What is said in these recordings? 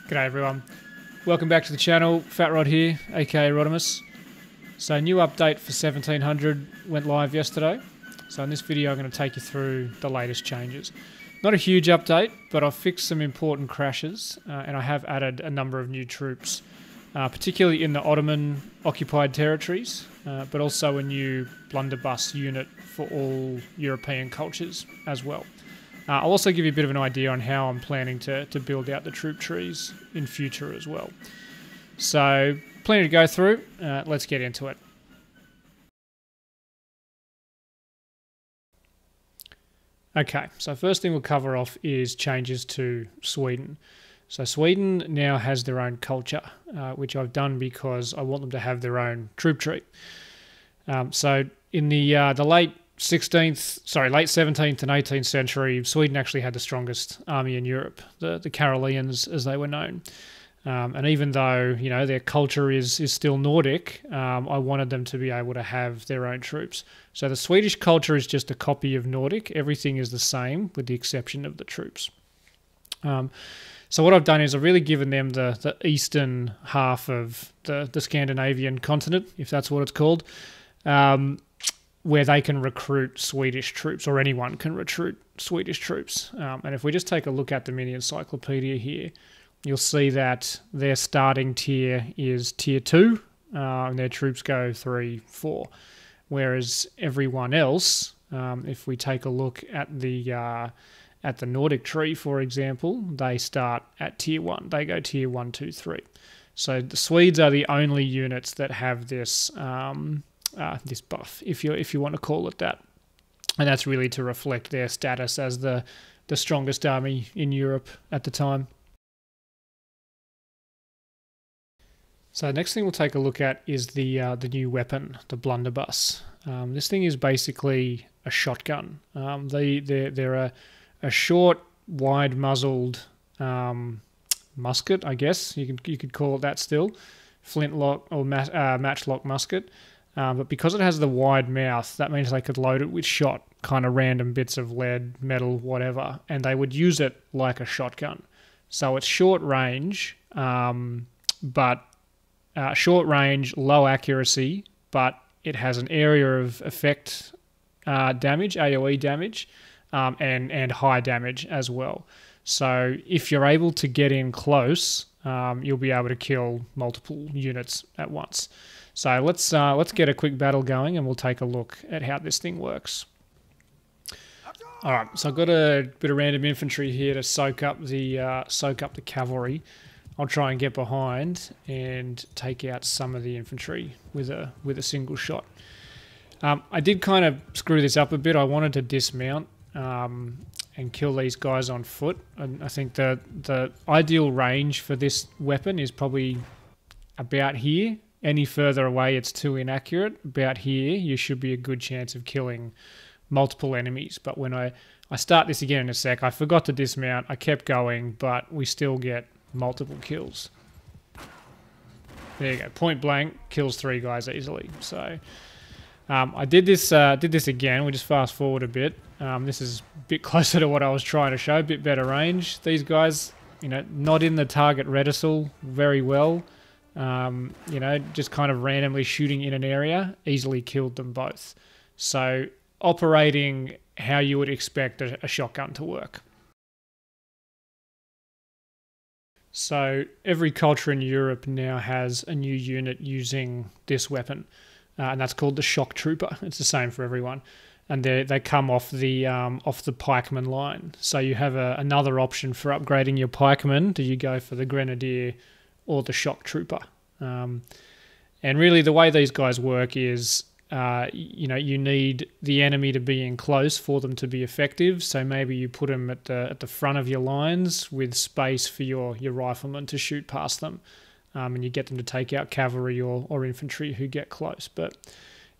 G'day everyone, welcome back to the channel. Fat Rod here, aka Rodimus. So new update for 1700 went live yesterday. So in this video I'm going to take you through the latest changes. Not a huge update, but I've fixed some important crashes and I have added a number of new troops, particularly in the Ottoman occupied territories, but also a new Blunderbuss unit for all European cultures as well. I'll also give you a bit of an idea on how I'm planning to build out the troop trees in future as well. So, plenty to go through. Let's get into it. Okay, so first thing we'll cover off is changes to Sweden. So Sweden now has their own culture, which I've done because I want them to have their own troop tree. So in the late 17th and 18th century, Sweden actually had the strongest army in Europe, the Karelians as they were known. And even though, you know, their culture is still Nordic, I wanted them to be able to have their own troops. So the Swedish culture is just a copy of Nordic. Everything is the same with the exception of the troops. So what I've done is I've really given them the eastern half of the Scandinavian continent, if that's what it's called, where they can recruit Swedish troops, or anyone can recruit Swedish troops. And if we just take a look at the mini encyclopedia here, you'll see that their starting tier is tier 2, and their troops go 3, 4. Whereas everyone else, if we take a look at the Nordic tree, for example, they start at tier 1. They go tier 1, 2, 3. So the Swedes are the only units that have this this buff, if you want to call it that, and that's really to reflect their status as the strongest army in Europe at the time. So the next thing we'll take a look at is the new weapon, the Blunderbuss. This thing is basically a shotgun. They're a short, wide-muzzled musket, I guess you could call it that still, flintlock or matchlock musket. But because it has the wide mouth, that means they could load it with shot, kind of random bits of lead, metal, whatever, and they would use it like a shotgun. So it's short range, short range, low accuracy, but it has an area of effect damage, AoE damage, and high damage as well. So if you're able to get in close, you'll be able to kill multiple units at once. So let's get a quick battle going, and we'll take a look at how this thing works. All right, so I've got a bit of random infantry here to soak up the cavalry. I'll try and get behind and take out some of the infantry with a single shot. I did kind of screw this up a bit. I wanted to dismount and kill these guys on foot. And I think the ideal range for this weapon is probably about here. Any further away, it's too inaccurate. About here, you should be a good chance of killing multiple enemies. But when I start this again in a sec, I forgot to dismount. I kept going, but we still get multiple kills. There you go. Point blank, kills 3 guys easily. So I did this again. We'll just fast forward a bit. This is a bit closer to what I was trying to show. A bit better range. These guys, you know, not in the target reticule very well. You know, just kind of randomly shooting in an area, easily killed them both. So operating how you would expect a shotgun to work. So every culture in Europe now has a new unit using this weapon, and that's called the shock trooper. It's the same for everyone, and they come off the pikeman line. So you have another option for upgrading your pikeman. Do you go for the grenadier or the shock trooper? And really the way these guys work is, you know, you need the enemy to be in close for them to be effective. So maybe you put them at the front of your lines with space for your riflemen to shoot past them, and you get them to take out cavalry or infantry who get close. But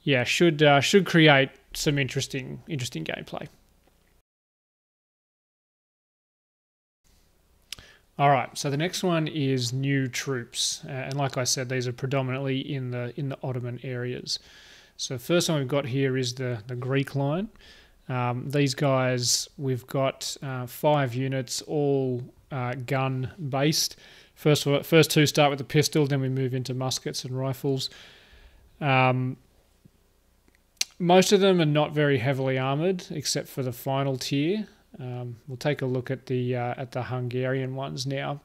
yeah, should create some interesting gameplay. All right, so the next one is new troops, and like I said, these are predominantly in the Ottoman areas. So the first one we've got here is the Greek line. These guys, we've got 5 units, all gun based. First two start with the pistol, then we move into muskets and rifles. Most of them are not very heavily armoured, except for the final tier. We'll take a look at the Hungarian ones now.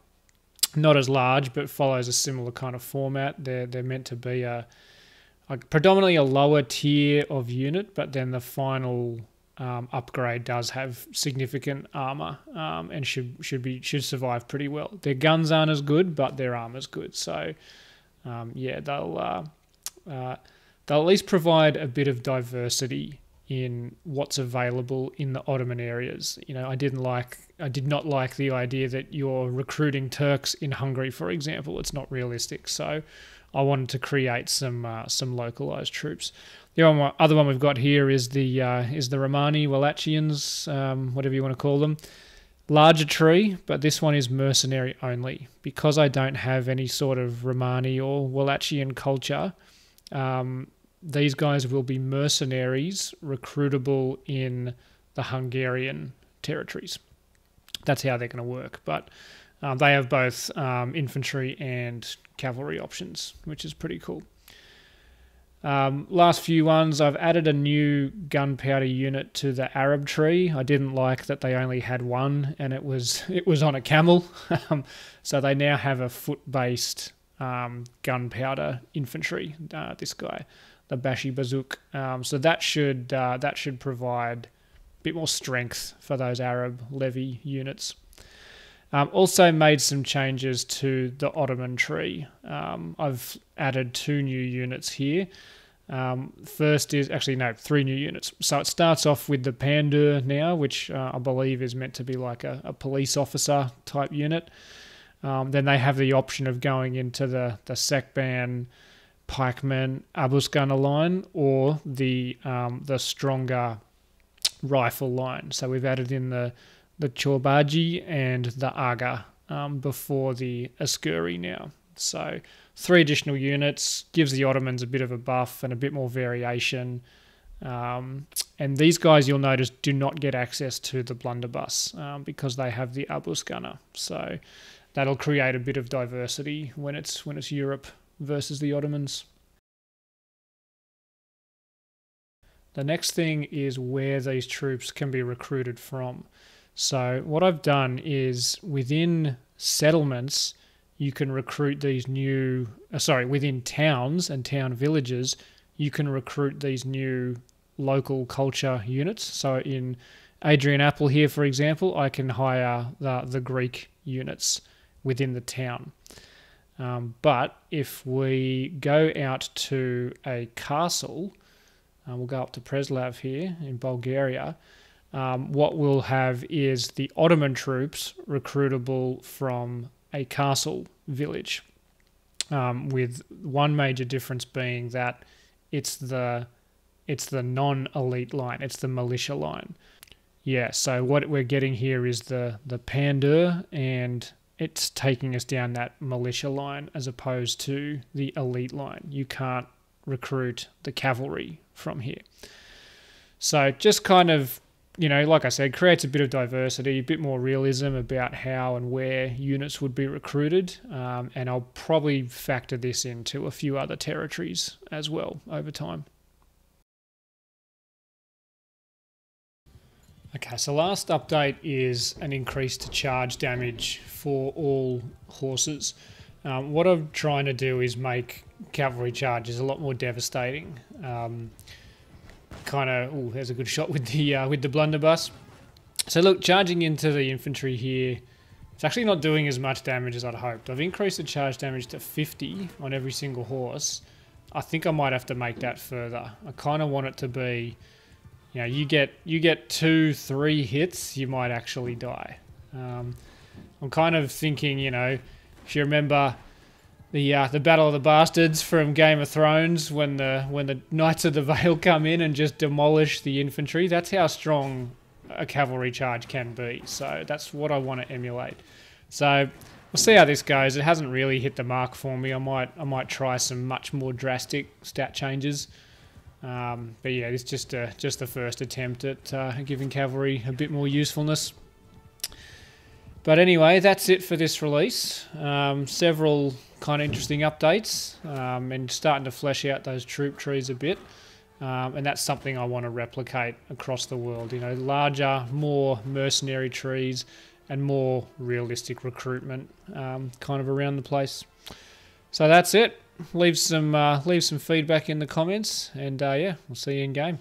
Not as large, but follows a similar kind of format. They're meant to be predominantly a lower tier of unit, but then the final upgrade does have significant armor and should survive pretty well. Their guns aren't as good, but their armor's good. So yeah, they'll at least provide a bit of diversity in what's available in the Ottoman areas. You know, I did not like the idea that you're recruiting Turks in Hungary, for example. It's not realistic. So I wanted to create some localized troops. The other one we've got here is the Romani, Wallachians, whatever you want to call them. Larger tree, but this one is mercenary only. Because I don't have any sort of Romani or Wallachian culture, these guys will be mercenaries recruitable in the Hungarian territories. That's how they're going to work. But they have both infantry and cavalry options, which is pretty cool. Last few ones, I've added a new gunpowder unit to the Arab tree. I didn't like that they only had one, and it was on a camel. So they now have a foot-based gunpowder infantry. This guy, the Bashi Bazouk. So that should provide a bit more strength for those Arab levy units. Also made some changes to the Ottoman tree. I've added 2 new units here. First is, actually no, 3 new units. So it starts off with the Pandur now, which I believe is meant to be like a police officer type unit. Then they have the option of going into the Sekban, pikeman, Abusgana line, or the stronger rifle line. So we've added in the Chorbaji and the Aga before the Askeri now. So 3 additional units, gives the Ottomans a bit of a buff and a bit more variation. And these guys, you'll notice, do not get access to the Blunderbuss because they have the Abusgana. So that'll create a bit of diversity when it's Europe versus the Ottomans. The next thing is where these troops can be recruited from. So what I've done is within settlements, you can recruit these new, within towns and town villages, you can recruit these new local culture units. So in Adrianople here, for example, I can hire the Greek units within the town. But if we go out to a castle, we'll go up to Preslav here in Bulgaria, what we'll have is the Ottoman troops recruitable from a castle village, with one major difference being that it's the non-elite line, it's the militia line. Yeah, so what we're getting here is the Pandur, and it's taking us down that militia line as opposed to the elite line. You can't recruit the cavalry from here. So just kind of, you know, like I said, creates a bit of diversity, a bit more realism about how and where units would be recruited. And I'll probably factor this into a few other territories as well over time. Okay, so last update is an increase to charge damage for all horses. What I'm trying to do is make cavalry charges a lot more devastating. There's a good shot with the blunderbuss. So look, charging into the infantry here, it's actually not doing as much damage as I'd hoped. I've increased the charge damage to 50 on every single horse. I think I might have to make that further. I kind of want it to be, you know, you get 2-3 hits, you might actually die. I'm kind of thinking, you know, if you remember the Battle of the Bastards from Game of Thrones, when the Knights of the Vale come in and just demolish the infantry, that's how strong a cavalry charge can be. So that's what I want to emulate. So we'll see how this goes. It hasn't really hit the mark for me. I might try some much more drastic stat changes. But yeah, it's just the first attempt at giving cavalry a bit more usefulness. But anyway, that's it for this release. Several kind of interesting updates, and starting to flesh out those troop trees a bit. And that's something I want to replicate across the world. You know, larger, more mercenary trees and more realistic recruitment kind of around the place. So that's it. Leave some feedback in the comments, and yeah, we'll see you in game.